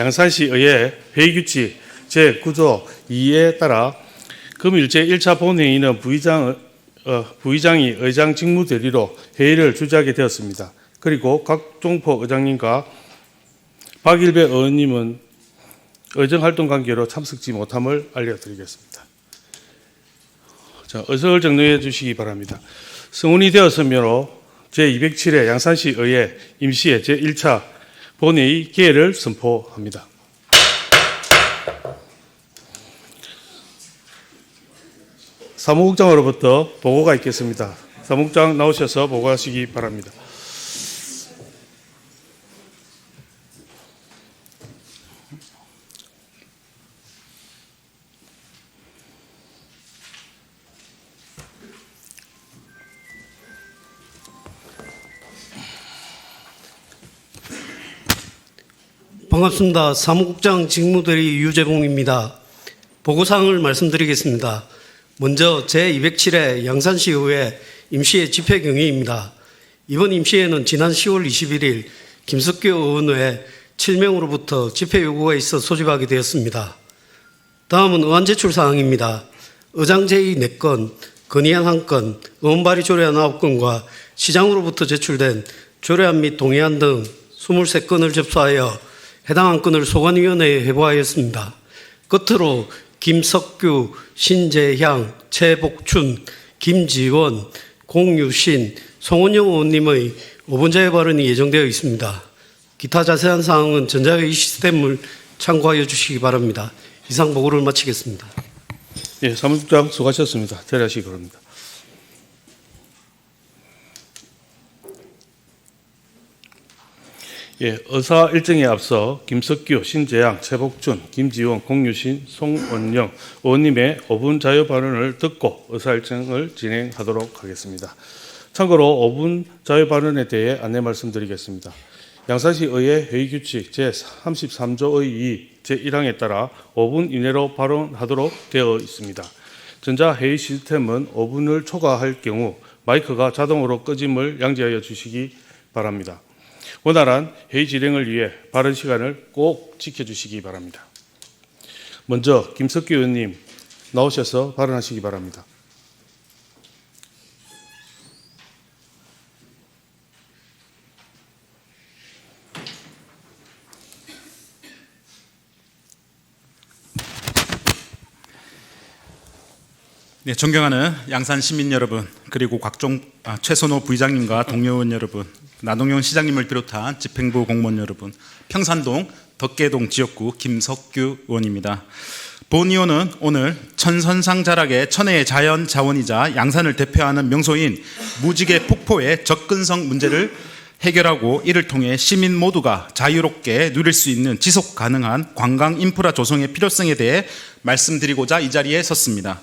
양산시의회 회의규칙 제9조 2에 따라 금일 제1차 본회의는 부의장이 의장 직무 대리로 회의를 주재하게 되었습니다. 그리고 곽종포 의장님과 박일배 의원님은 의정활동 관계로 참석지 못함을 알려드리겠습니다. 자, 의석을 정리해 주시기 바랍니다. 성운이 되었으므로 제207회 양산시의회 임시회 제1차 본회의 개회를 선포합니다. 사무국장으로부터 보고가 있겠습니다. 사무국장 나오셔서 보고하시기 바랍니다. 반갑습니다. 사무국장 직무대리 유재봉입니다. 보고사항을 말씀드리겠습니다. 먼저 제207회 양산시의회 임시회 집회경위입니다. 이번 임시회는 지난 10월 21일 김석규 의원 외 7명으로부터 집회 요구가 있어 소집하게 되었습니다. 다음은 의안 제출 사항입니다. 의장 제의 4건, 건의안 1건, 의원 발의 조례안 9건과 시장으로부터 제출된 조례안 및 동의안 등 23건을 접수하여 해당 안건을 소관위원회에 회부하였습니다. 끝으로 김석규, 신재향, 최복춘, 김지원, 공유신, 송원영 의원님의 5분 자유 발언이 예정되어 있습니다. 기타 자세한 사항은 전자회의 시스템을 참고하여 주시기 바랍니다. 이상 보고를 마치겠습니다. 예, 사무국장 수고하셨습니다. 자리하시기 바랍니다. 예, 의사 일정에 앞서 김석규, 신재양, 최복준, 김지원, 공유신, 송원영 의원님의 5분 자유 발언을 듣고 의사 일정을 진행하도록 하겠습니다. 참고로 5분 자유 발언에 대해 안내 말씀드리겠습니다. 양산시의회 회의규칙 제33조의 2 제1항에 따라 5분 이내로 발언하도록 되어 있습니다. 전자회의 시스템은 5분을 초과할 경우 마이크가 자동으로 꺼짐을 양지하여 주시기 바랍니다. 원활한 회의 진행을 위해 발언 시간을 꼭 지켜주시기 바랍니다. 먼저 김석규 의원님 나오셔서 발언하시기 바랍니다. 네, 존경하는 양산 시민 여러분, 그리고 최선호 부의장님과 동료 의원 여러분, 나동영 시장님을 비롯한 집행부 공무원 여러분, 평산동 덕계동 지역구 김석규 의원입니다. 본 의원은 오늘 천선상 자락의 천혜의 자연 자원이자 양산을 대표하는 명소인 무지개 폭포의 접근성 문제를 해결하고 이를 통해 시민 모두가 자유롭게 누릴 수 있는 지속 가능한 관광 인프라 조성의 필요성에 대해 말씀드리고자 이 자리에 섰습니다.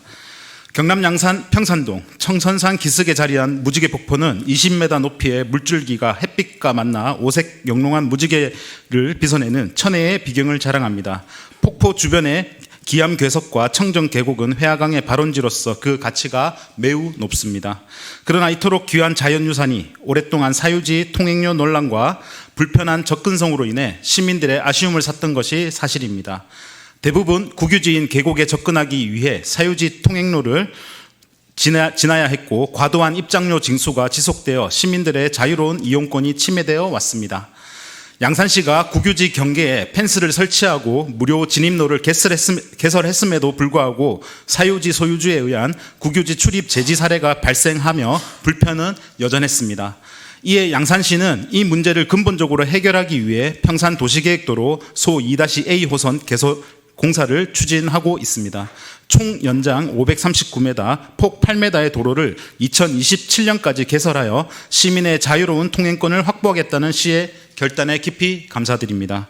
경남 양산 평산동 청선산 기슭에 자리한 무지개 폭포는 20m 높이의 물줄기가 햇빛과 만나 오색 영롱한 무지개를 빗어내는 천혜의 비경을 자랑합니다. 폭포 주변의 기암 괴석과 청정 계곡은 회화강의 발원지로서 그 가치가 매우 높습니다. 그러나 이토록 귀한 자연유산이 오랫동안 사유지 통행료 논란과 불편한 접근성으로 인해 시민들의 아쉬움을 샀던 것이 사실입니다. 대부분 국유지인 계곡에 접근하기 위해 사유지 통행로를 지나야 했고 과도한 입장료 징수가 지속되어 시민들의 자유로운 이용권이 침해되어 왔습니다. 양산시가 국유지 경계에 펜스를 설치하고 무료 진입로를 개설했음에도 불구하고 사유지 소유주에 의한 국유지 출입 제지 사례가 발생하며 불편은 여전했습니다. 이에 양산시는 이 문제를 근본적으로 해결하기 위해 평산도시계획도로 소 2-A 호선 개소 공사를 추진하고 있습니다. 총 연장 539m, 폭 8m의 도로를 2027년까지 개설하여 시민의 자유로운 통행권을 확보하겠다는 시의 결단에 깊이 감사드립니다.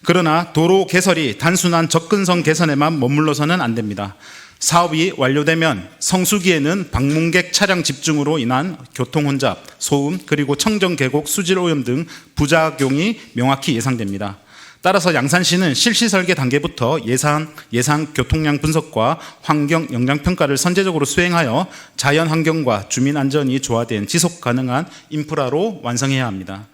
그러나 도로 개설이 단순한 접근성 개선에만 머물러서는 안 됩니다. 사업이 완료되면 성수기에는 방문객 차량 집중으로 인한 교통혼잡, 소음, 그리고 청정계곡 수질오염 등 부작용이 명확히 예상됩니다. 따라서 양산시는 실시 설계 단계부터 예상 교통량 분석과 환경 영향 평가를 선제적으로 수행하여 자연 환경과 주민 안전이 조화된 지속 가능한 인프라로 완성해야 합니다.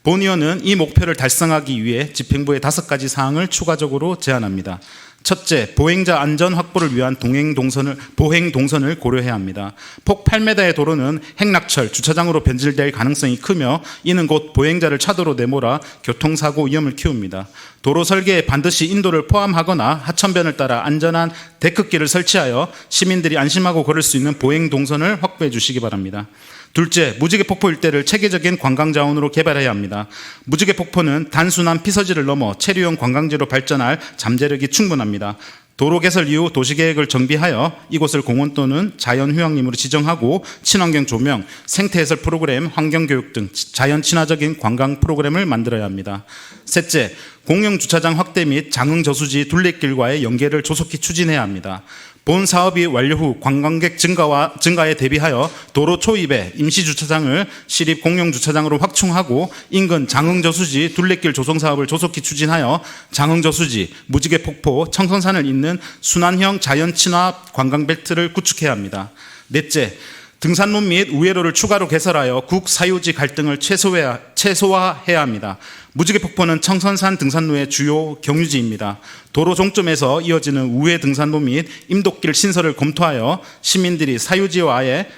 본위원은 이 목표를 달성하기 위해 집행부에 5가지 사항을 추가적으로 제안합니다. 첫째, 보행자 안전 확보를 위한 보행 동선을 고려해야 합니다. 폭 8m의 도로는 행락철, 주차장으로 변질될 가능성이 크며 이는 곧 보행자를 차도로 내몰아 교통사고 위험을 키웁니다. 도로 설계에 반드시 인도를 포함하거나 하천변을 따라 안전한 데크길을 설치하여 시민들이 안심하고 걸을 수 있는 보행 동선을 확보해 주시기 바랍니다. 둘째, 무지개 폭포 일대를 체계적인 관광 자원으로 개발해야 합니다. 무지개 폭포는 단순한 피서지를 넘어 체류형 관광지로 발전할 잠재력이 충분합니다. 도로 개설 이후 도시계획을 정비하여 이곳을 공원 또는 자연휴양림으로 지정하고 친환경 조명, 생태해설 프로그램, 환경교육 등 자연 친화적인 관광 프로그램을 만들어야 합니다. 셋째, 공영주차장 확대 및 장흥저수지 둘레길과의 연계를 조속히 추진해야 합니다. 본 사업이 완료 후 관광객 증가에 대비하여 도로 초입에 임시주차장을 시립 공영주차장으로 확충하고 인근 장흥저수지 둘레길 조성 사업을 조속히 추진하여 장흥저수지, 무지개폭포, 청선산을 잇는 순환형 자연친화 관광벨트를 구축해야 합니다. 넷째, 등산로 및 우회로를 추가로 개설하여 국사유지 갈등을 최소화해야 합니다. 무지개 폭포는 청선산 등산로의 주요 경유지입니다. 도로 종점에서 이어지는 우회 등산로 및 임도길 신설을 검토하여 시민들이 사유지와의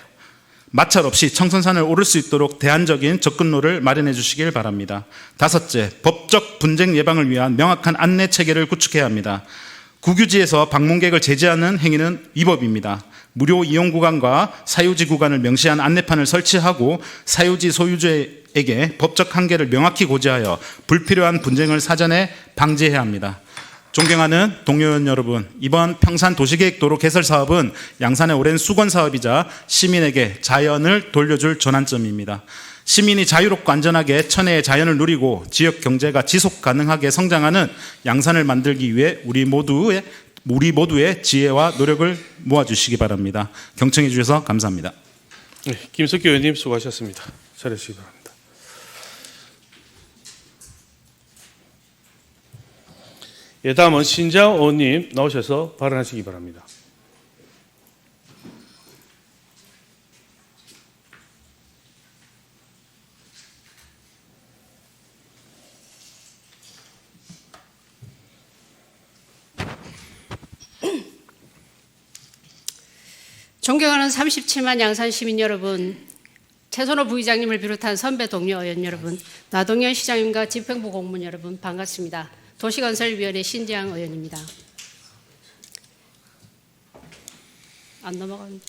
마찰 없이 청선산을 오를 수 있도록 대안적인 접근로를 마련해 주시길 바랍니다. 다섯째, 법적 분쟁 예방을 위한 명확한 안내 체계를 구축해야 합니다. 국유지에서 방문객을 제지하는 행위는 위법입니다. 무료 이용 구간과 사유지 구간을 명시한 안내판을 설치하고 사유지 소유주에게 법적 한계를 명확히 고지하여 불필요한 분쟁을 사전에 방지해야 합니다. 존경하는 동료 의원 여러분, 이번 평산 도시계획도로 개설 사업은 양산의 오랜 수건 사업이자 시민에게 자연을 돌려줄 전환점입니다. 시민이 자유롭고 안전하게 천혜의 자연을 누리고 지역 경제가 지속 가능하게 성장하는 양산을 만들기 위해 우리 모두의 지혜와 노력을 모아주시기 바랍니다. 경청해 주셔서 감사합니다. 네, 김석기 의원님 수고하셨습니다. 잘해주시기 바랍니다. 예, 다음은 신장 의원님 나오셔서 발언하시기 바랍니다. 존경하는 37만 양산 시민 여러분, 최선호 부의장님을 비롯한 선배 동료 의원 여러분, 나동현 시장님과 집행부 공무원 여러분 반갑습니다. 도시건설위원회 신재양 의원입니다. 안 넘어간.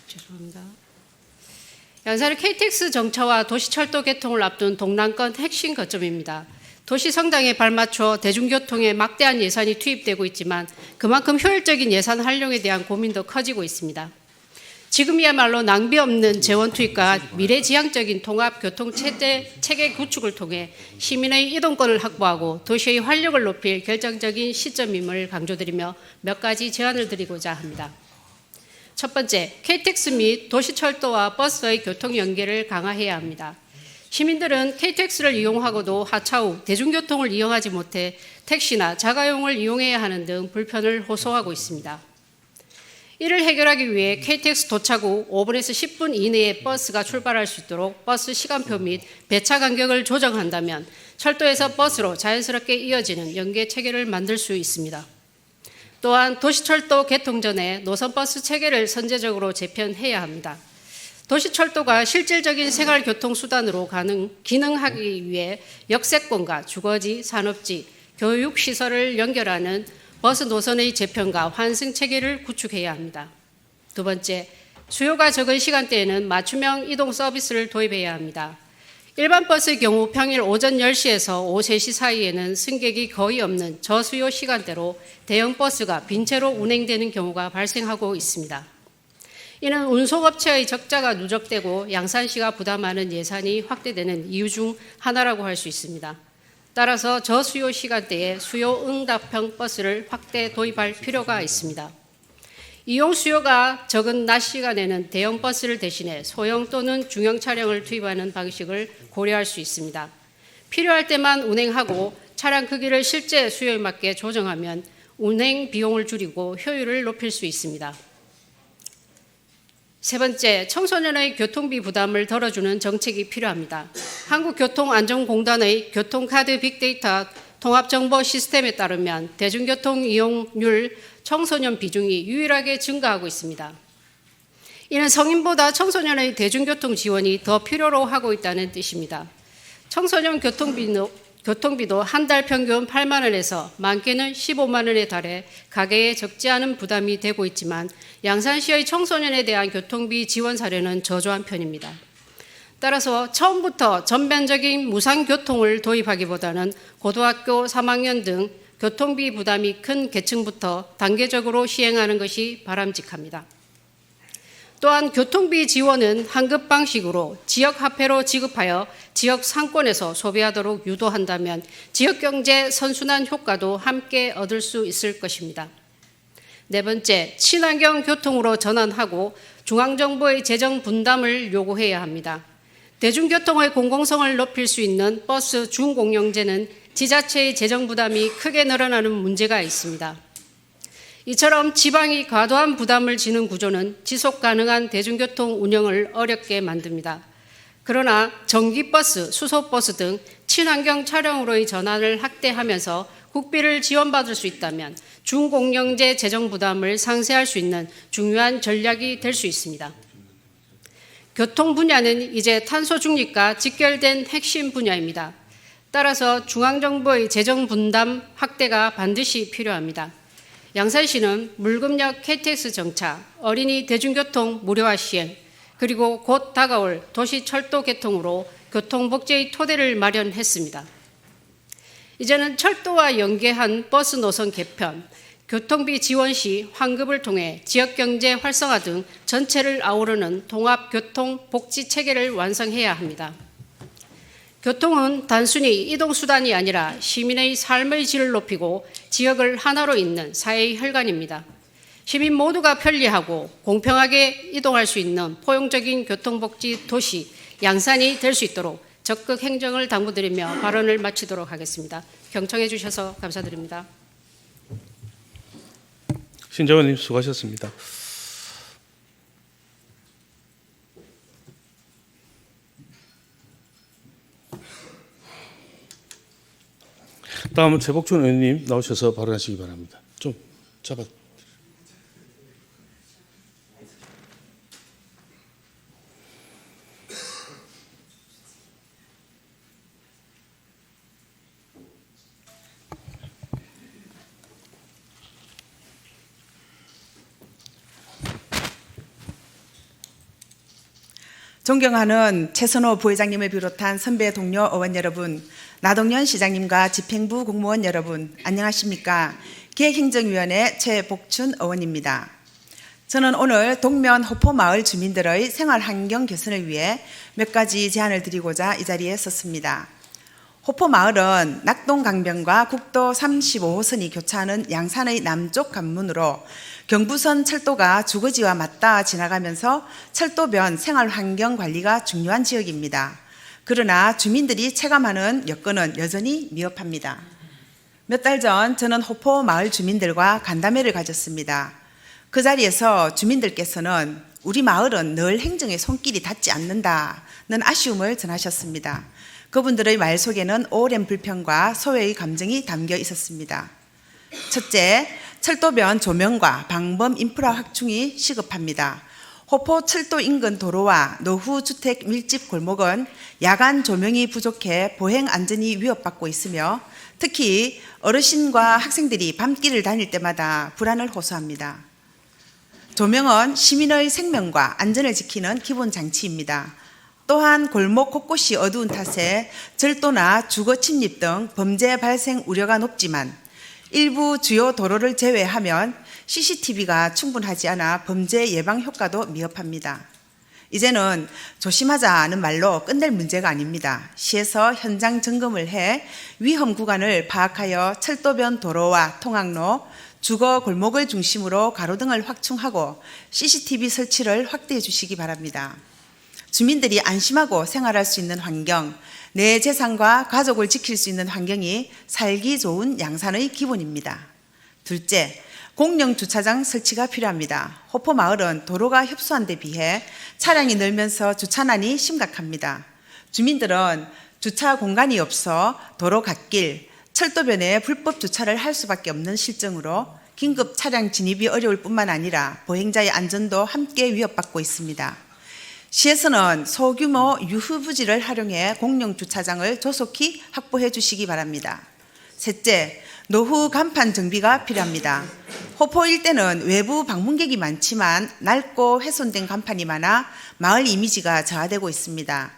죄송합니다. 양산은 KTX 정차와 도시철도 개통을 앞둔 동남권 핵심 거점입니다. 도시 성장에 발맞춰 대중교통에 막대한 예산이 투입되고 있지만 그만큼 효율적인 예산 활용에 대한 고민도 커지고 있습니다. 지금이야말로 낭비 없는 재원 투입과 미래지향적인 통합교통체계 구축을 통해 시민의 이동권을 확보하고 도시의 활력을 높일 결정적인 시점임을 강조드리며 몇 가지 제안을 드리고자 합니다. 첫 번째, KTX 및 도시철도와 버스의 교통 연계를 강화해야 합니다. 시민들은 KTX를 이용하고도 하차 후 대중교통을 이용하지 못해 택시나 자가용을 이용해야 하는 등 불편을 호소하고 있습니다. 이를 해결하기 위해 KTX 도착 후 5분에서 10분 이내에 버스가 출발할 수 있도록 버스 시간표 및 배차 간격을 조정한다면 철도에서 버스로 자연스럽게 이어지는 연계 체계를 만들 수 있습니다. 또한 도시철도 개통 전에 노선버스 체계를 선제적으로 재편해야 합니다. 도시철도가 실질적인 생활교통수단으로 기능하기 위해 역세권과 주거지, 산업지, 교육시설을 연결하는 버스 노선의 재편과 환승 체계를 구축해야 합니다. 두 번째, 수요가 적은 시간대에는 맞춤형 이동 서비스를 도입해야 합니다. 일반 버스의 경우 평일 오전 10시에서 오후 3시 사이에는 승객이 거의 없는 저수요 시간대로 대형 버스가 빈 채로 운행되는 경우가 발생하고 있습니다. 이는 운송업체의 적자가 누적되고 양산시가 부담하는 예산이 확대되는 이유 중 하나라고 할 수 있습니다. 따라서 저수요 시간대에 수요 응답형 버스를 확대 도입할 필요가 있습니다. 이용 수요가 적은 낮 시간에는 대형 버스를 대신해 소형 또는 중형 차량을 투입하는 방식을 고려할 수 있습니다. 필요할 때만 운행하고 차량 크기를 실제 수요에 맞게 조정하면 운행 비용을 줄이고 효율을 높일 수 있습니다. 세 번째, 청소년의 교통비 부담을 덜어주는 정책이 필요합니다. 한국교통안전공단의 교통카드 빅데이터 통합정보 시스템에 따르면 대중교통 이용률 청소년 비중이 유일하게 증가하고 있습니다. 이는 성인보다 청소년의 대중교통 지원이 더 필요로 하고 있다는 뜻입니다. 청소년 교통비도 한 달 평균 8만 원에서 많게는 15만 원에 달해 가계에 적지 않은 부담이 되고 있지만 양산시의 청소년에 대한 교통비 지원 사례는 저조한 편입니다. 따라서 처음부터 전면적인 무상교통을 도입하기보다는 고등학교 3학년 등 교통비 부담이 큰 계층부터 단계적으로 시행하는 것이 바람직합니다. 또한 교통비 지원은 환급 방식으로 지역화폐로 지급하여 지역 상권에서 소비하도록 유도한다면 지역경제 선순환 효과도 함께 얻을 수 있을 것입니다. 네 번째, 친환경 교통으로 전환하고 중앙정부의 재정 분담을 요구해야 합니다. 대중교통의 공공성을 높일 수 있는 버스 준공영제는 지자체의 재정 부담이 크게 늘어나는 문제가 있습니다. 이처럼 지방이 과도한 부담을 지는 구조는 지속 가능한 대중교통 운영을 어렵게 만듭니다. 그러나 전기버스, 수소버스 등 친환경 차량으로의 전환을 확대하면서 국비를 지원받을 수 있다면 준공영제 재정 부담을 상쇄할 수 있는 중요한 전략이 될 수 있습니다. 교통 분야는 이제 탄소 중립과 직결된 핵심 분야입니다. 따라서 중앙정부의 재정 분담 확대가 반드시 필요합니다. 양산시는 물금역 KTX 정차, 어린이 대중교통 무료화 시행, 그리고 곧 다가올 도시철도 개통으로 교통복지의 토대를 마련했습니다. 이제는 철도와 연계한 버스 노선 개편, 교통비 지원 시 환급을 통해 지역경제 활성화 등 전체를 아우르는 통합교통복지체계를 완성해야 합니다. 교통은 단순히 이동수단이 아니라 시민의 삶의 질을 높이고 지역을 하나로 잇는 사회의 혈관입니다. 시민 모두가 편리하고 공평하게 이동할 수 있는 포용적인 교통복지 도시 양산이 될 수 있도록 적극 행정을 당부드리며 발언을 마치도록 하겠습니다. 경청해 주셔서 감사드립니다. 신정원님 수고하셨습니다. 다음은 최복준 의원님 나오셔서 발언하시기 바랍니다. 좀 잡아. 존경하는 최선호 부회장님을 비롯한 선배 동료 의원 여러분, 나동연 시장님과 집행부 공무원 여러분, 안녕하십니까? 기획행정위원회 최복춘 의원입니다. 저는 오늘 동면 호포마을 주민들의 생활환경 개선을 위해 몇 가지 제안을 드리고자 이 자리에 섰습니다. 호포마을은 낙동강변과 국도 35호선이 교차하는 양산의 남쪽 관문으로 경부선 철도가 주거지와 맞닿아 지나가면서 철도변 생활환경 관리가 중요한 지역입니다. 그러나 주민들이 체감하는 여건은 여전히 미흡합니다. 몇 달 전 저는 호포 마을 주민들과 간담회를 가졌습니다. 그 자리에서 주민들께서는 우리 마을은 늘 행정의 손길이 닿지 않는다는 아쉬움을 전하셨습니다. 그분들의 말 속에는 오랜 불평과 소외의 감정이 담겨 있었습니다. 첫째, 철도변 조명과 방범 인프라 확충이 시급합니다. 호포 철도 인근 도로와 노후 주택 밀집 골목은 야간 조명이 부족해 보행 안전이 위협받고 있으며 특히 어르신과 학생들이 밤길을 다닐 때마다 불안을 호소합니다. 조명은 시민의 생명과 안전을 지키는 기본 장치입니다. 또한 골목 곳곳이 어두운 탓에 절도나 주거 침입 등 범죄 발생 우려가 높지만 일부 주요 도로를 제외하면 CCTV가 충분하지 않아 범죄 예방 효과도 미흡합니다. 이제는 조심하자는 말로 끝낼 문제가 아닙니다. 시에서 현장 점검을 해 위험 구간을 파악하여 철도변 도로와 통학로, 주거 골목을 중심으로 가로등을 확충하고 CCTV 설치를 확대해 주시기 바랍니다. 주민들이 안심하고 생활할 수 있는 환경, 내 재산과 가족을 지킬 수 있는 환경이 살기 좋은 양산의 기본입니다. 둘째, 공영 주차장 설치가 필요합니다. 호포마을은 도로가 협소한 데 비해 차량이 늘면서 주차난이 심각합니다. 주민들은 주차 공간이 없어 도로 갓길, 철도변에 불법 주차를 할 수밖에 없는 실정으로 긴급 차량 진입이 어려울 뿐만 아니라 보행자의 안전도 함께 위협받고 있습니다. 시에서는 소규모 유휴부지를 활용해 공영 주차장을 조속히 확보해 주시기 바랍니다. 셋째, 노후 간판 정비가 필요합니다. 호포 일대는 외부 방문객이 많지만 낡고 훼손된 간판이 많아 마을 이미지가 저하되고 있습니다.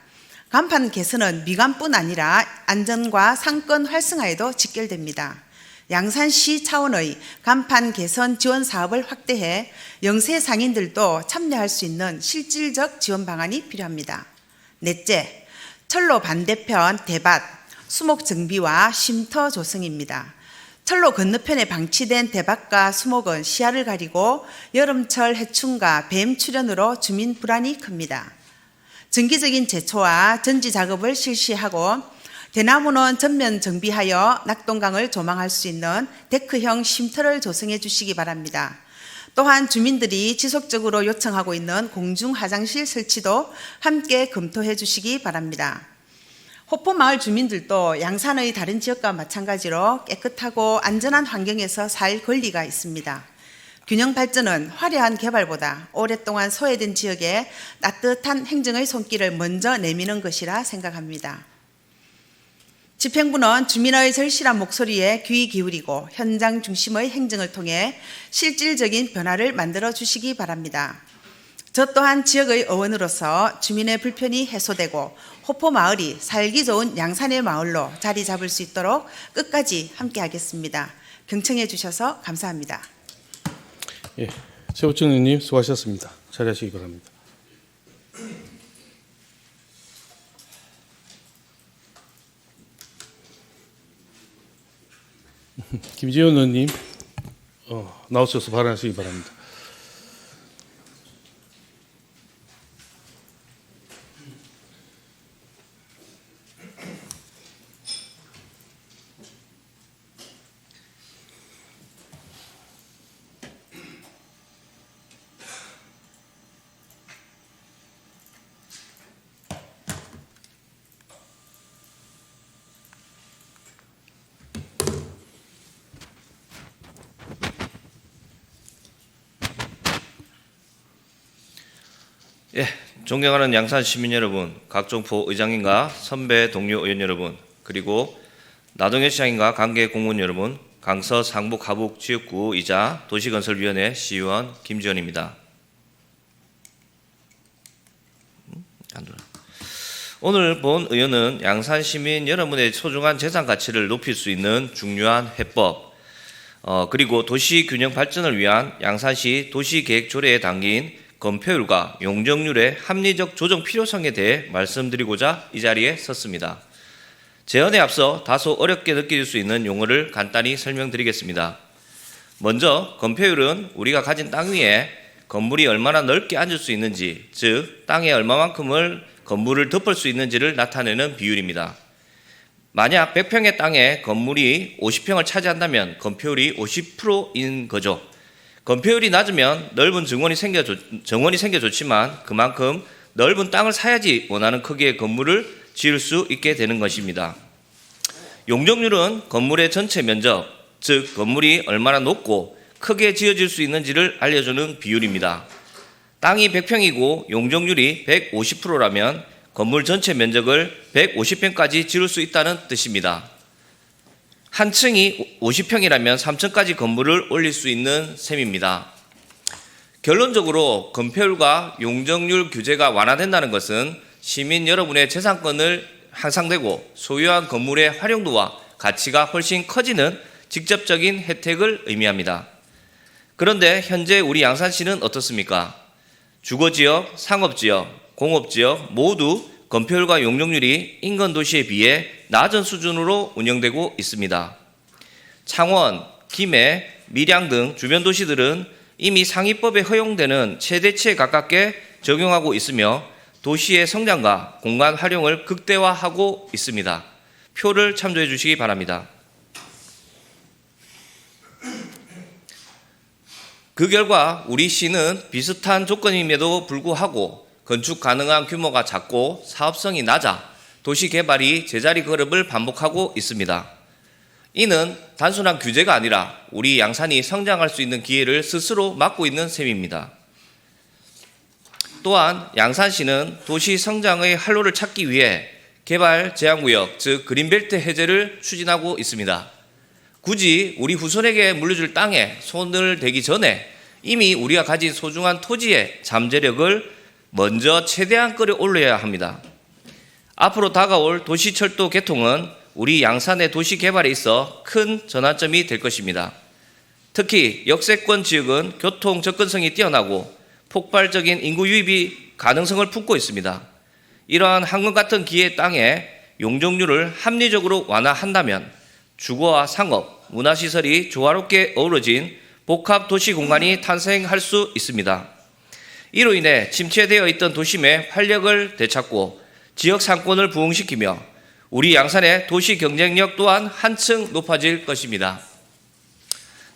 간판 개선은 미관뿐 아니라 안전과 상권 활성화에도 직결됩니다. 양산시 차원의 간판 개선 지원 사업을 확대해 영세 상인들도 참여할 수 있는 실질적 지원 방안이 필요합니다. 넷째, 철로 반대편 대밭, 수목 정비와 쉼터 조성입니다. 철로 건너편에 방치된 대밭과 수목은 시야를 가리고 여름철 해충과 뱀 출현으로 주민 불안이 큽니다. 정기적인 제초와 전지 작업을 실시하고 대나무는 전면 정비하여 낙동강을 조망할 수 있는 데크형 쉼터를 조성해 주시기 바랍니다. 또한 주민들이 지속적으로 요청하고 있는 공중 화장실 설치도 함께 검토해 주시기 바랍니다. 호포마을 주민들도 양산의 다른 지역과 마찬가지로 깨끗하고 안전한 환경에서 살 권리가 있습니다. 균형 발전은 화려한 개발보다 오랫동안 소외된 지역에 따뜻한 행정의 손길을 먼저 내미는 것이라 생각합니다. 집행부는 주민의 절실한 목소리에 귀 기울이고 현장 중심의 행정을 통해 실질적인 변화를 만들어 주시기 바랍니다. 저 또한 지역의 의원으로서 주민의 불편이 해소되고 호포마을이 살기 좋은 양산의 마을로 자리 잡을 수 있도록 끝까지 함께하겠습니다. 경청해 주셔서 감사합니다. 예, 최복준 의원님 수고하셨습니다. 자리하시기 바랍니다. 김지원 의원님 나오셔서 발언하시기 바랍니다. 예, 존경하는 양산 시민 여러분, 각종포 의장님과 선배 동료 의원 여러분, 그리고 나동현 시장님과 관계 공무원 여러분, 강서 상북 하북 지역구이자 도시건설위원회 시의원 김지원입니다. 오늘 본 의원은 양산 시민 여러분의 소중한 재산 가치를 높일 수 있는 중요한 해법, 그리고 도시 균형 발전을 위한 양산시 도시계획 조례에 담긴 건폐율과 용적률의 합리적 조정 필요성에 대해 말씀드리고자 이 자리에 섰습니다. 제언에 앞서 다소 어렵게 느낄 수 있는 용어를 간단히 설명드리겠습니다. 먼저 건폐율은 우리가 가진 땅 위에 건물이 얼마나 넓게 앉을 수 있는지, 즉 땅에 얼마만큼을 건물을 덮을 수 있는지를 나타내는 비율입니다. 만약 100평의 땅에 건물이 50평을 차지한다면 건폐율이 50%인 거죠. 건폐율이 낮으면 넓은 정원이 생겨 좋지만 그만큼 넓은 땅을 사야지 원하는 크기의 건물을 지을 수 있게 되는 것입니다. 용적률은 건물의 전체 면적, 즉 건물이 얼마나 높고 크게 지어질 수 있는지를 알려주는 비율입니다. 땅이 100평이고 용적률이 150%라면 건물 전체 면적을 150평까지 지을 수 있다는 뜻입니다. 한 층이 50평이라면 3층까지 건물을 올릴 수 있는 셈입니다. 결론적으로 건폐율과 용적률 규제가 완화된다는 것은 시민 여러분의 재산권을 향상되고 소유한 건물의 활용도와 가치가 훨씬 커지는 직접적인 혜택을 의미합니다. 그런데 현재 우리 양산시는 어떻습니까? 주거지역, 상업지역, 공업지역 모두 건폐율과 용적률이 인근 도시에 비해 낮은 수준으로 운영되고 있습니다. 창원, 김해, 밀양 등 주변 도시들은 이미 상위법에 허용되는 최대치에 가깝게 적용하고 있으며 도시의 성장과 공간 활용을 극대화하고 있습니다. 표를 참조해 주시기 바랍니다. 그 결과 우리 시는 비슷한 조건임에도 불구하고 건축 가능한 규모가 작고 사업성이 낮아 도시 개발이 제자리 걸음을 반복하고 있습니다. 이는 단순한 규제가 아니라 우리 양산이 성장할 수 있는 기회를 스스로 막고 있는 셈입니다. 또한 양산시는 도시 성장의 활로를 찾기 위해 개발 제한구역, 즉 그린벨트 해제를 추진하고 있습니다. 굳이 우리 후손에게 물려줄 땅에 손을 대기 전에 이미 우리가 가진 소중한 토지의 잠재력을 먼저 최대한 끌어올려야 합니다. 앞으로 다가올 도시철도 개통은 우리 양산의 도시 개발에 있어 큰 전환점이 될 것입니다. 특히 역세권 지역은 교통 접근성이 뛰어나고 폭발적인 인구 유입이 가능성을 품고 있습니다. 이러한 황금 같은 기회 땅에 용적률을 합리적으로 완화한다면 주거와 상업, 문화시설이 조화롭게 어우러진 복합 도시 공간이 탄생할 수 있습니다. 이로 인해 침체되어 있던 도심의 활력을 되찾고 지역 상권을 부흥시키며 우리 양산의 도시 경쟁력 또한 한층 높아질 것입니다.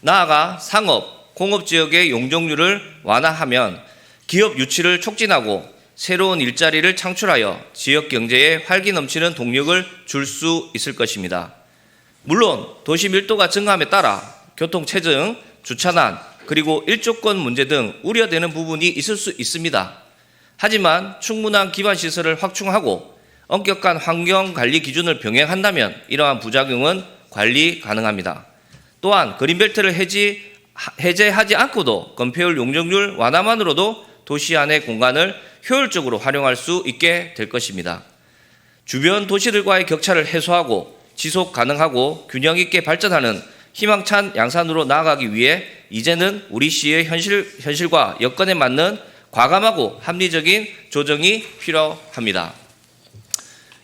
나아가 상업, 공업지역의 용적률을 완화하면 기업 유치를 촉진하고 새로운 일자리를 창출하여 지역 경제에 활기 넘치는 동력을 줄 수 있을 것입니다. 물론 도시 밀도가 증가함에 따라 교통체증, 주차난, 그리고 일조권 문제 등 우려되는 부분이 있을 수 있습니다. 하지만 충분한 기반시설을 확충하고 엄격한 환경관리 기준을 병행한다면 이러한 부작용은 관리 가능합니다. 또한 그린벨트를 해제하지 않고도 건폐율 용적률 완화만으로도 도시 안의 공간을 효율적으로 활용할 수 있게 될 것입니다. 주변 도시들과의 격차를 해소하고 지속 가능하고 균형 있게 발전하는 희망찬 양산으로 나아가기 위해 이제는 우리 시의 현실과 여건에 맞는 과감하고 합리적인 조정이 필요합니다.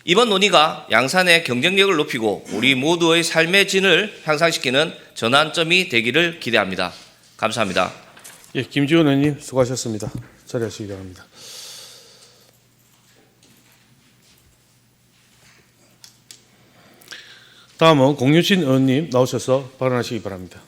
이번 논의가 양산의 경쟁력을 높이고 우리 모두의 삶의 질을 향상시키는 전환점이 되기를 기대합니다. 감사합니다. 예, 김지원 의원님 수고하셨습니다. 자리하시기 바랍니다. 다음은 공유신 의원님 나오셔서 발언하시기 바랍니다.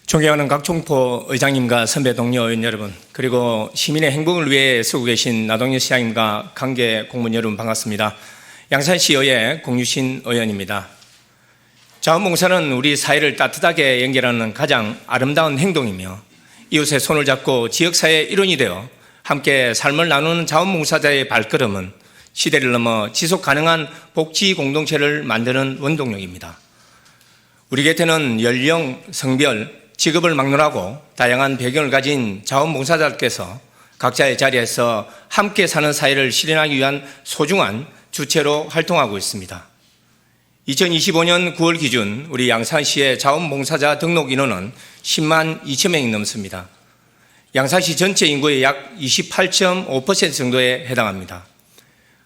존경하는 각총포 의장님과 선배 동료 의원 여러분, 그리고 시민의 행복을 위해 쓰고 계신 나동열 시장님과 관계 공무원 여러분 반갑습니다. 양산시의회 공유신 의원입니다. 자원봉사는 우리 사회를 따뜻하게 연결하는 가장 아름다운 행동이며 이웃의 손을 잡고 지역사회의 일원이 되어 함께 삶을 나누는 자원봉사자의 발걸음은 시대를 넘어 지속 가능한 복지 공동체를 만드는 원동력입니다. 우리 곁에는 연령, 성별, 직업을 막론하고 다양한 배경을 가진 자원봉사자들께서 각자의 자리에서 함께 사는 사회를 실현하기 위한 소중한 주체로 활동하고 있습니다. 2025년 9월 기준 우리 양산시의 자원봉사자 등록 인원은 10만 2천 명이 넘습니다. 양산시 전체 인구의 약 28.5% 정도에 해당합니다.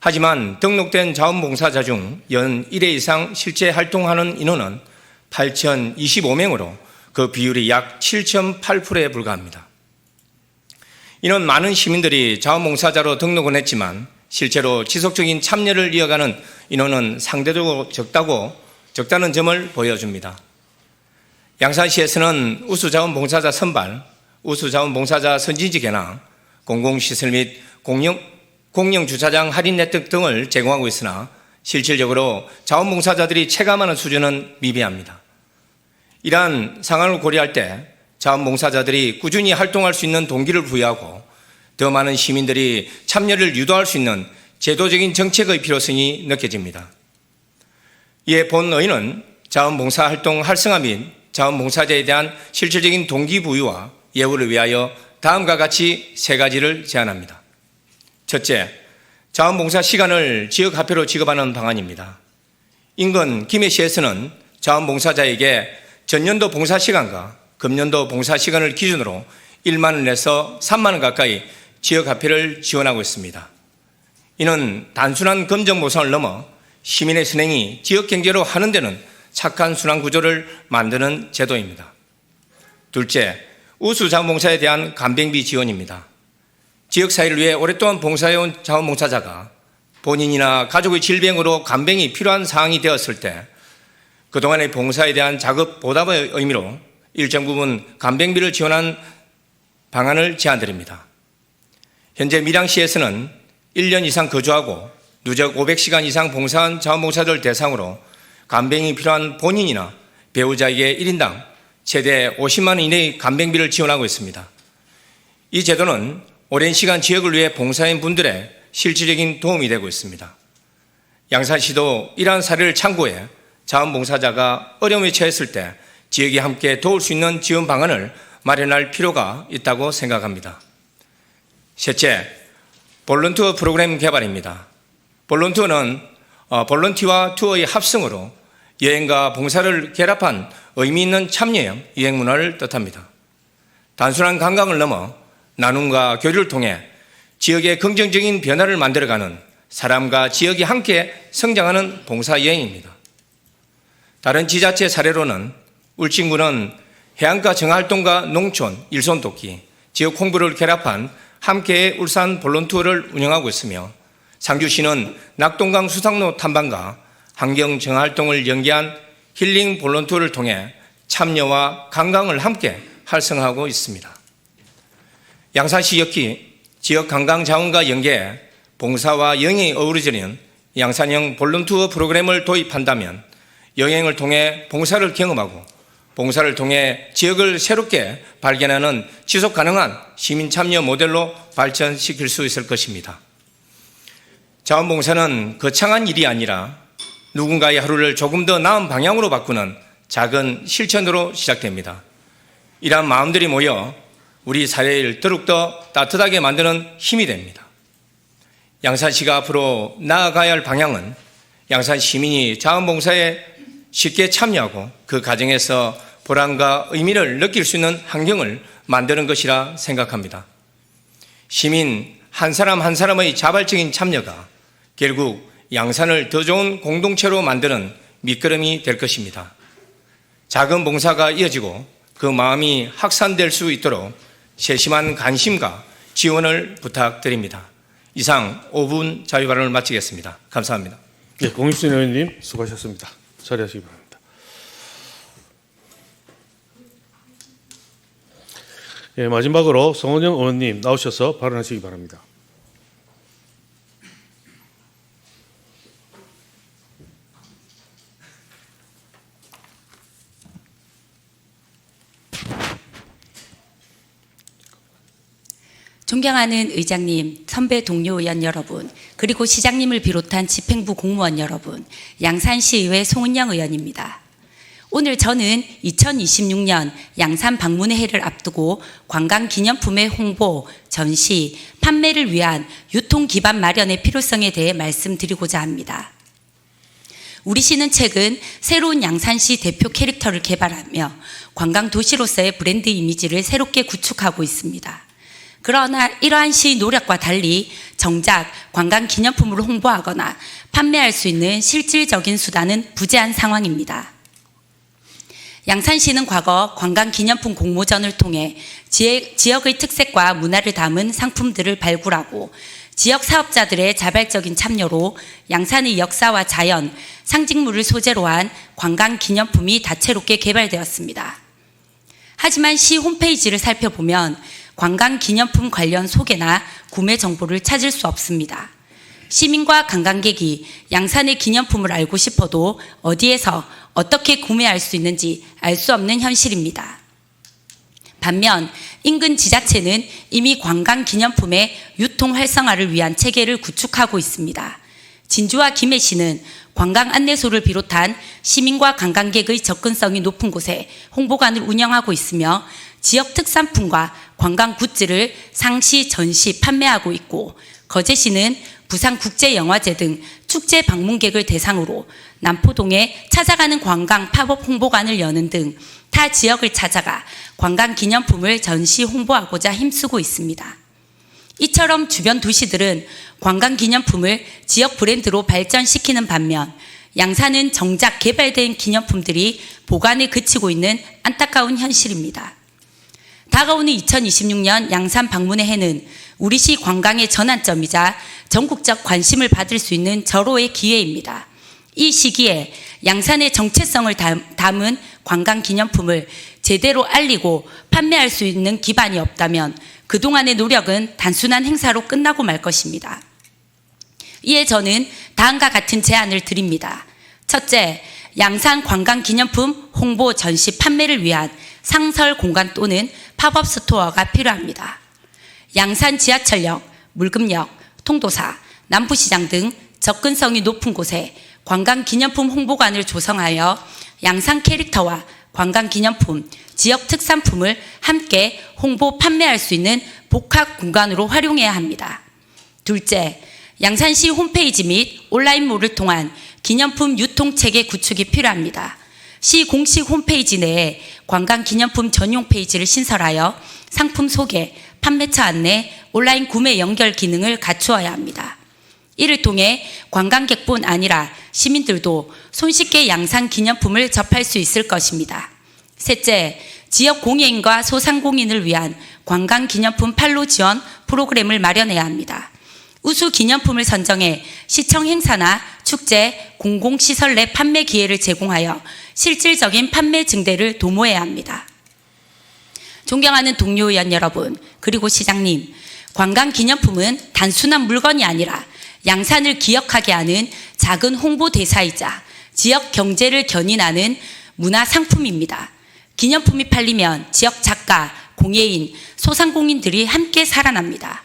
하지만 등록된 자원봉사자 중 연 1회 이상 실제 활동하는 인원은 8,025명으로 그 비율이 약 7.8%에 불과합니다. 이는 많은 시민들이 자원봉사자로 등록은 했지만 실제로 지속적인 참여를 이어가는 인원은 상대적으로 적다는 점을 보여줍니다. 양산시에서는 우수자원봉사자 선발, 우수자원봉사자 선진지 개나 공공시설 및 공영주차장 할인 혜택 등을 제공하고 있으나 실질적으로 자원봉사자들이 체감하는 수준은 미비합니다. 이러한 상황을 고려할 때 자원봉사자들이 꾸준히 활동할 수 있는 동기를 부여하고 더 많은 시민들이 참여를 유도할 수 있는 제도적인 정책의 필요성이 느껴집니다. 이에 본의는 자원봉사 활동 활성화 및 자원봉사자에 대한 실질적인 동기부여와 예우를 위하여 다음과 같이 세 가지를 제안합니다. 첫째, 자원봉사 시간을 지역화폐로 지급하는 방안입니다. 인근 김해시에서는 자원봉사자에게 전년도 봉사시간과 금년도 봉사시간을 기준으로 1만 원에서 3만 원 가까이 지역화폐를 지원하고 있습니다. 이는 단순한 검정 보상을 넘어 시민의 선행이 지역경제로 하는 데는 착한 순환 구조를 만드는 제도입니다. 둘째, 우수 자원봉사에 대한 간병비 지원입니다. 지역사회를 위해 오랫동안 봉사해온 자원봉사자가 본인이나 가족의 질병으로 간병이 필요한 상황이 되었을 때 그동안의 봉사에 대한 자급 보답의 의미로 일정 부분 간병비를 지원한 방안을 제안드립니다. 현재 밀양시에서는 1년 이상 거주하고 누적 500시간 이상 봉사한 자원봉사자들 대상으로 간병이 필요한 본인이나 배우자에게 1인당 최대 50만 원 이내의 간병비를 지원하고 있습니다. 이 제도는 오랜 시간 지역을 위해 봉사한 분들의 실질적인 도움이 되고 있습니다. 양산시도 이러한 사례를 참고해 자원봉사자가 어려움에 처했을 때 지역이 함께 도울 수 있는 지원 방안을 마련할 필요가 있다고 생각합니다. 셋째, 볼런티어 프로그램 개발입니다. 볼런티어는 볼런티와 투어의 합성으로 여행과 봉사를 결합한 의미 있는 참여형 여행 문화를 뜻합니다. 단순한 관광을 넘어 나눔과 교류를 통해 지역의 긍정적인 변화를 만들어가는 사람과 지역이 함께 성장하는 봉사 여행입니다. 다른 지자체 사례로는 울진군은 해안가 정활동과 농촌, 일손 돕기, 지역 홍보를 결합한 함께의 울산 볼런티어를 운영하고 있으며 상주시는 낙동강 수상로 탐방과 환경 정활동을 연계한 힐링 볼런티어를 통해 참여와 관광을 함께 활성화하고 있습니다. 양산시 역시 지역 관광 자원과 연계해 봉사와 여행이 어우러지는 양산형 볼런티어 프로그램을 도입한다면 여행을 통해 봉사를 경험하고 봉사를 통해 지역을 새롭게 발견하는 지속 가능한 시민 참여 모델로 발전시킬 수 있을 것입니다. 자원봉사는 거창한 일이 아니라 누군가의 하루를 조금 더 나은 방향으로 바꾸는 작은 실천으로 시작됩니다. 이러한 마음들이 모여 우리 사회를 더욱더 따뜻하게 만드는 힘이 됩니다. 양산시가 앞으로 나아가야 할 방향은 양산 시민이 자원봉사에 쉽게 참여하고 그 과정에서 보람과 의미를 느낄 수 있는 환경을 만드는 것이라 생각합니다. 시민 한 사람 한 사람의 자발적인 참여가 결국 양산을 더 좋은 공동체로 만드는 밑거름이 될 것입니다. 작은 봉사가 이어지고 그 마음이 확산될 수 있도록 세심한 관심과 지원을 부탁드립니다. 이상 5분 자유발언을 마치겠습니다. 감사합니다. 네, 공유신 의원님 수고하셨습니다. 자리하시기 바랍니다. 예, 마지막으로 송원영 의원님 나오셔서 발언하시기 바랍니다. 존경하는 의장님, 선배 동료 의원 여러분, 그리고 시장님을 비롯한 집행부 공무원 여러분, 양산시의회 송은영 의원입니다. 오늘 저는 2026년 양산 방문의 해를 앞두고 관광기념품의 홍보, 전시, 판매를 위한 유통 기반 마련의 필요성에 대해 말씀드리고자 합니다. 우리 시는 최근 새로운 양산시 대표 캐릭터를 개발하며 관광도시로서의 브랜드 이미지를 새롭게 구축하고 있습니다. 그러나 이러한 시 노력과 달리 정작 관광기념품으로 홍보하거나 판매할 수 있는 실질적인 수단은 부재한 상황입니다. 양산시는 과거 관광기념품 공모전을 통해 지역의 특색과 문화를 담은 상품들을 발굴하고 지역 사업자들의 자발적인 참여로 양산의 역사와 자연, 상징물을 소재로 한 관광기념품이 다채롭게 개발되었습니다. 하지만 시 홈페이지를 살펴보면 관광기념품 관련 소개나 구매 정보를 찾을 수 없습니다. 시민과 관광객이 양산의 기념품을 알고 싶어도 어디에서 어떻게 구매할 수 있는지 알 수 없는 현실입니다. 반면 인근 지자체는 이미 관광기념품의 유통 활성화를 위한 체계를 구축하고 있습니다. 진주와 김해시는 관광 안내소를 비롯한 시민과 관광객의 접근성이 높은 곳에 홍보관을 운영하고 있으며 지역 특산품과 관광 굿즈를 상시, 전시, 판매하고 있고 거제시는 부산국제영화제 등 축제 방문객을 대상으로 남포동에 찾아가는 관광 팝업 홍보관을 여는 등 타 지역을 찾아가 관광 기념품을 전시 홍보하고자 힘쓰고 있습니다. 이처럼 주변 도시들은 관광 기념품을 지역 브랜드로 발전시키는 반면 양산은 정작 개발된 기념품들이 보관에 그치고 있는 안타까운 현실입니다. 다가오는 2026년 양산 방문의 해는 우리시 관광의 전환점이자 전국적 관심을 받을 수 있는 절호의 기회입니다. 이 시기에 양산의 정체성을 담은 관광 기념품을 제대로 알리고 판매할 수 있는 기반이 없다면 그동안의 노력은 단순한 행사로 끝나고 말 것입니다. 이에 저는 다음과 같은 제안을 드립니다. 첫째, 양산 관광 기념품 홍보 전시 판매를 위한 상설 공간 또는 팝업 스토어가 필요합니다. 양산 지하철역, 물금역, 통도사, 남부시장 등 접근성이 높은 곳에 관광 기념품 홍보관을 조성하여 양산 캐릭터와 관광 기념품, 지역 특산품을 함께 홍보 판매할 수 있는 복합 공간으로 활용해야 합니다. 둘째, 양산시 홈페이지 및 온라인몰을 통한 기념품 유통 체계 구축이 필요합니다. 시 공식 홈페이지 내에 관광 기념품 전용 페이지를 신설하여 상품 소개, 판매처 안내, 온라인 구매 연결 기능을 갖추어야 합니다. 이를 통해 관광객뿐 아니라 시민들도 손쉽게 양산 기념품을 접할 수 있을 것입니다. 셋째, 지역 공예인과 소상공인을 위한 관광 기념품 판로 지원 프로그램을 마련해야 합니다. 우수 기념품을 선정해 시청 행사나 축제, 공공시설 내 판매 기회를 제공하여 실질적인 판매 증대를 도모해야 합니다. 존경하는 동료 의원 여러분, 그리고 시장님, 관광 기념품은 단순한 물건이 아니라 양산을 기억하게 하는 작은 홍보 대사이자 지역 경제를 견인하는 문화 상품입니다. 기념품이 팔리면 지역 작가, 공예인, 소상공인들이 함께 살아납니다.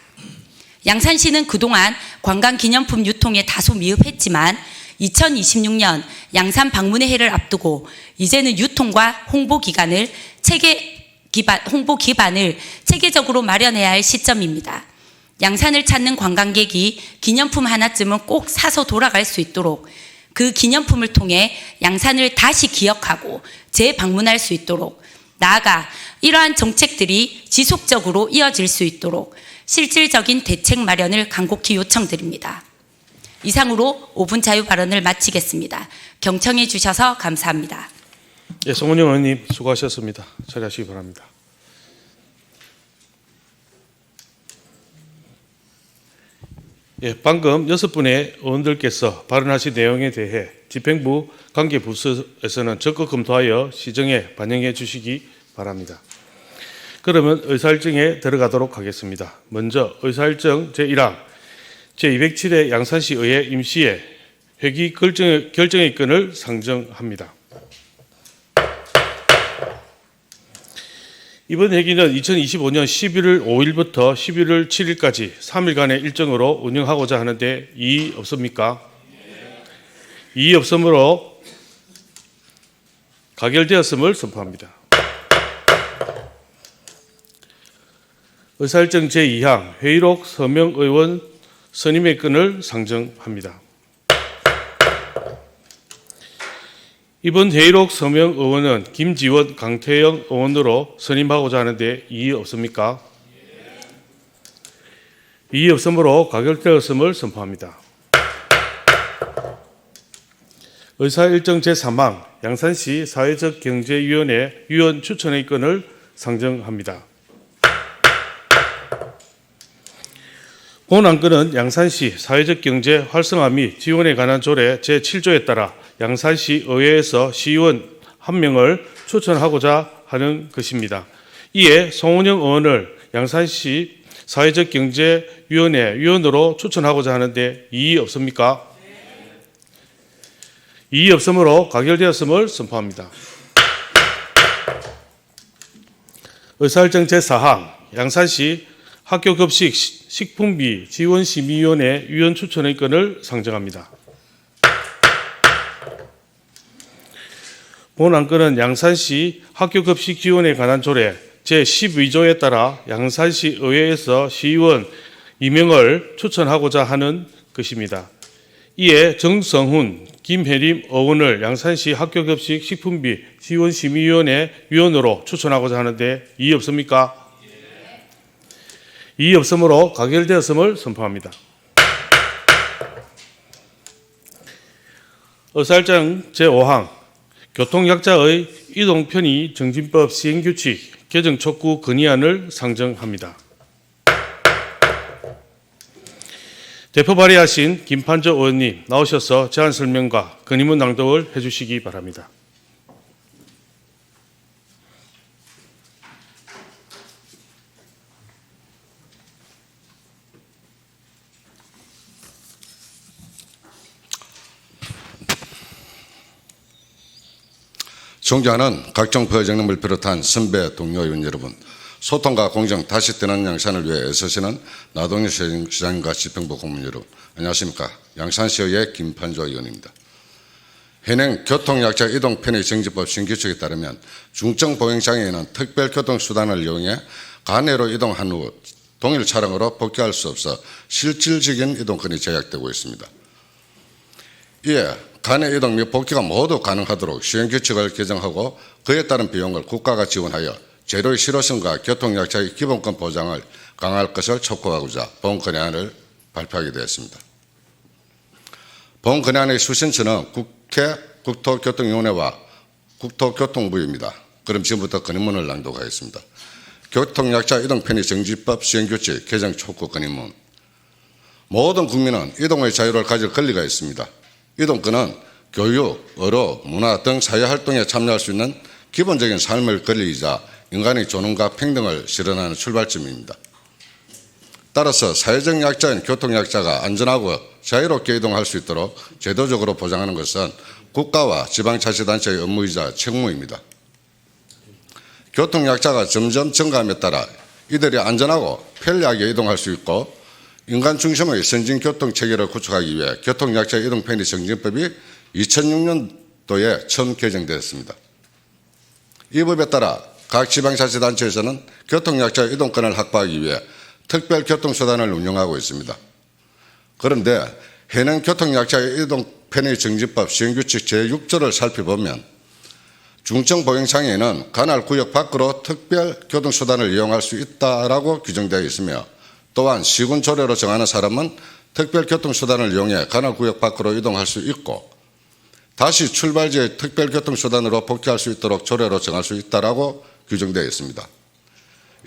양산시는 그동안 관광 기념품 유통에 다소 미흡했지만 2026년 양산 방문의 해를 앞두고 이제는 유통과 홍보 기반을 체계적으로 마련해야 할 시점입니다. 양산을 찾는 관광객이 기념품 하나쯤은 꼭 사서 돌아갈 수 있도록, 그 기념품을 통해 양산을 다시 기억하고 재방문할 수 있도록, 나아가 이러한 정책들이 지속적으로 이어질 수 있도록 실질적인 대책 마련을 간곡히 요청드립니다. 이상으로 5분 자유 발언을 마치겠습니다. 경청해 주셔서 감사합니다. 예, 송은영 의원님 수고하셨습니다. 자리하시기 바랍니다. 예, 방금 6분의 의원들께서 발언하신 내용에 대해 집행부 관계 부서에서는 적극 검토하여 시정에 반영해 주시기 바랍니다. 그러면 의사일정에 들어가도록 하겠습니다. 먼저 의사일정 제1항 제207회 양산시 의회 임시회 회기 결정의 건을 상정합니다. 이번 회기는 2025년 11월 5일부터 11월 7일까지 3일간의 일정으로 운영하고자 하는데 이의 없습니까? 이의 없으므로 가결되었음을 선포합니다. 의사일정 제2항 회의록 서명 의원 선임의 건을 상정합니다. 이번 회의록 서명 의원은 김지원, 강태영 의원으로 선임하고자 하는데 이의 없습니까? 이의 없으므로 가결되었음을 선포합니다. 의사일정 제3항 양산시 사회적 경제위원회 위원 추천의 건을 상정합니다. 본 안건은 양산시 사회적 경제 활성화 및 지원에 관한 조례 제7조에 따라 양산시 의회에서 시의원 1명을 추천하고자 하는 것입니다. 이에 송은영 의원을 양산시 사회적 경제위원회 위원으로 추천하고자 하는데 이의 없습니까? 이의 없으므로 가결되었음을 선포합니다. 의사일정 제4항 양산시 학교급식 식품비 지원심의위원회 위원 추천의 건을 상정합니다. 본 안건은 양산시 학교급식 지원에 관한 조례 제12조에 따라 양산시 의회에서 시의원 2명을 추천하고자 하는 것입니다. 이에 정성훈, 김혜림 의원을 양산시 학교급식 식품비 지원심의위원회 위원으로 추천하고자 하는데 이의 없습니까? 이의 없으므로 가결되었음을 선포합니다. 의사일정 제5항 교통약자의 이동 편의 정진법 시행규칙 개정 촉구 건의안을 상정합니다. 대표 발의하신 김판저 의원님 나오셔서 제안 설명과 건의문 낭독을 해주시기 바랍니다. 존경하는 각종 부회장님을 비롯한 선배 동료 의원 여러분, 소통과 공정 다시 떠나는 양산을 위해 애쓰시는 나동현 시장님과 집행부 공무원 여러분, 안녕하십니까. 양산시의회 김판조 의원입니다. 현행 교통약자 이동 편의 정지법 신규칙에 따르면 중증 보행장애인은 특별교통수단을 이용해 간해로 이동한 후 동일 차량으로 복귀할 수 없어 실질적인 이동권이 제약되고 있습니다. 이에 간해 이동 및 복귀가 모두 가능하도록 시행규칙을 개정하고 그에 따른 비용을 국가가 지원하여 제도의 실효성과 교통약자의 기본권 보장을 강화할 것을 촉구하고자 본 건의안을 발표하게 되었습니다. 본 건의안의 수신처는 국회 국토교통위원회와 국토교통부입니다. 그럼 지금부터 건의문을 낭독하겠습니다. 교통약자 이동 편의 정지법 시행규칙 개정 촉구 건의문. 모든 국민은 이동의 자유를 가질 권리가 있습니다. 이동권은 교육, 의료, 문화 등 사회활동에 참여할 수 있는 기본적인 삶의 권리이자 인간의 존엄과 평등을 실현하는 출발점입니다. 따라서 사회적 약자인 교통약자가 안전하고 자유롭게 이동할 수 있도록 제도적으로 보장하는 것은 국가와 지방자치단체의 업무이자 책무입니다. 교통약자가 점점 증가함에 따라 이들이 안전하고 편리하게 이동할 수 있고 인간 중심의 선진교통체계를 구축하기 위해 교통약자 이동 편의 정진법이 2006년도에 처음 개정되었습니다. 이 법에 따라 각 지방자치단체에서는 교통약자 이동권을 확보하기 위해 특별교통수단을 운영하고 있습니다. 그런데 현행 교통약자 이동 편의 정지법 시행규칙 제6조를 살펴보면 중증보행장애인은 관할 구역 밖으로 특별교통수단을 이용할 수 있다라고 규정되어 있으며 또한 시군조례로 정하는 사람은 특별교통수단을 이용해 관할 구역 밖으로 이동할 수 있고 다시 출발지의 특별교통수단으로 복귀할 수 있도록 조례로 정할 수 있다라고 규정되어 있습니다.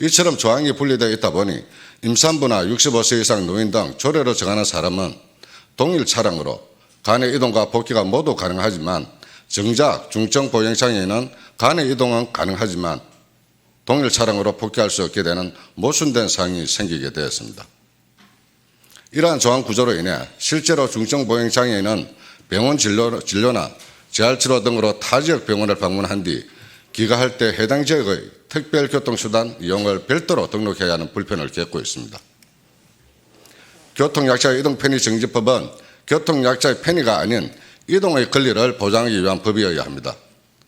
이처럼 조항이 분리되어 있다 보니 임산부나 65세 이상 노인 등 조례로 정하는 사람은 동일 차량으로 간해 이동과 복귀가 모두 가능하지만 정작 중증보행장애인은 간해 이동은 가능하지만 동일 차량으로 복귀할 수 없게 되는 모순된 상황이 생기게 되었습니다. 이러한 조항 구조로 인해 실제로 중증보행장애인은 병원 진료나 재활치료 등으로 타 지역 병원을 방문한 뒤 귀가할 때 해당 지역의 특별교통수단 이용을 별도로 등록해야 하는 불편을 겪고 있습니다. 교통약자 이동 편의 정지법은 교통약자의 편의가 아닌 이동의 권리를 보장하기 위한 법이어야 합니다.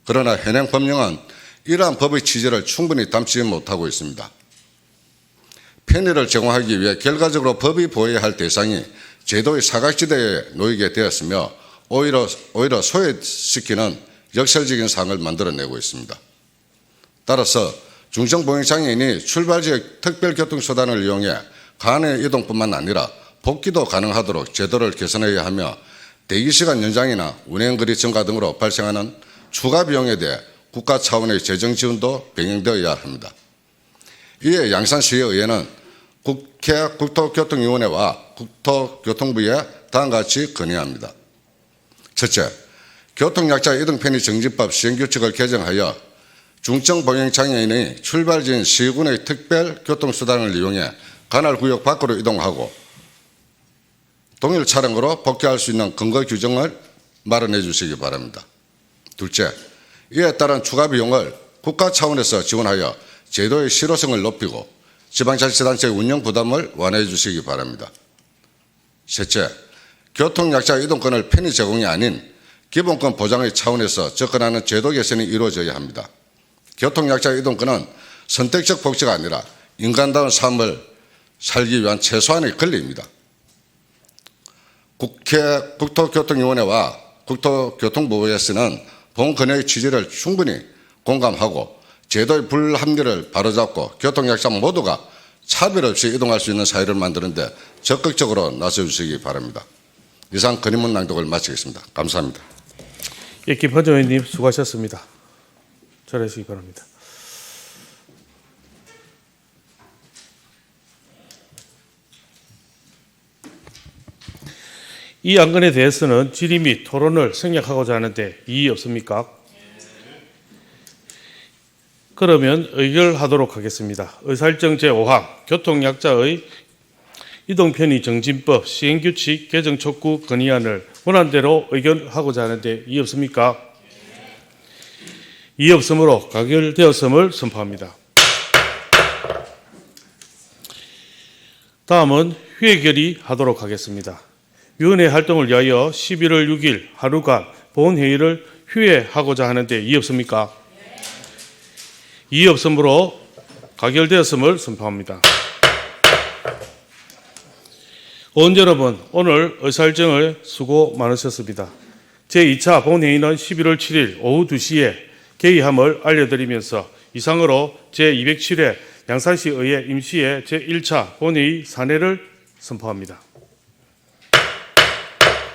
그러나 현행 법령은 이러한 법의 취지를 충분히 담지 못하고 있습니다. 편의를 제공하기 위해 결과적으로 법이 보호해야 할 대상이 제도의 사각지대에 놓이게 되었으며 오히려 소외시키는 역설적인 상황을 만들어내고 있습니다. 따라서 중증보행장애인이 출발지의 특별교통수단을 이용해 간해 이동뿐만 아니라 복귀도 가능하도록 제도를 개선해야 하며 대기시간 연장이나 운행거리 증가 등으로 발생하는 추가 비용에 대해 국가 차원의 재정 지원도 병행되어야 합니다. 이에 양산시의회는 국회 국토교통위원회와 국토교통부에 다음과 같이 건의합니다. 첫째, 교통약자 이동 편의 정지법 시행규칙을 개정하여 중증보행장애인이 출발지인 시군의 특별교통수단을 이용해 관할구역 밖으로 이동하고 동일 차량으로 복귀할 수 있는 근거 규정을 마련해 주시기 바랍니다. 둘째, 이에 따른 추가 비용을 국가 차원에서 지원하여 제도의 실효성을 높이고 지방자치단체의 운영 부담을 완화해 주시기 바랍니다. 셋째, 교통약자 이동권을 편의 제공이 아닌 기본권 보장의 차원에서 접근하는 제도 개선이 이루어져야 합니다. 교통약자 이동권은 선택적 복지가 아니라 인간다운 삶을 살기 위한 최소한의 권리입니다. 국회 국토교통위원회와 국토교통부에서는 본 건의의 취지를 충분히 공감하고 제도의 불합리를 바로잡고 교통약자 모두가 차별 없이 이동할 수 있는 사회를 만드는 데 적극적으로 나서주시기 바랍니다. 이상 건의문 낭독을 마치겠습니다. 감사합니다. 예, 김판정 의원님 수고하셨습니다. 잘하시기 바랍니다. 이 안건에 대해서는 질의 및 토론을 생략하고자 하는데 이의 없습니까? 그러면 의결하도록 하겠습니다. 의사일정 제5항 교통약자의 이동편의 정진법 시행규칙 개정 촉구 건의안을 원안대로 의결하고자 하는데 이의 없습니까? 이의 없으므로 가결되었음을 선포합니다. 다음은 회결의하도록 하겠습니다. 위원회 활동을 위하여 11월 6일 하루간 본회의를 휴회하고자 하는데 이의 없습니까? 이의 없으므로 가결되었음을 선포합니다. 의원 여러분, 오늘 의사일정을 수고 많으셨습니다. 제2차 본회의는 11월 7일 오후 2시에 개의함을 알려드리면서 이상으로 제207회 양산시 의회 임시회 제1차 본회의 산회를 선포합니다.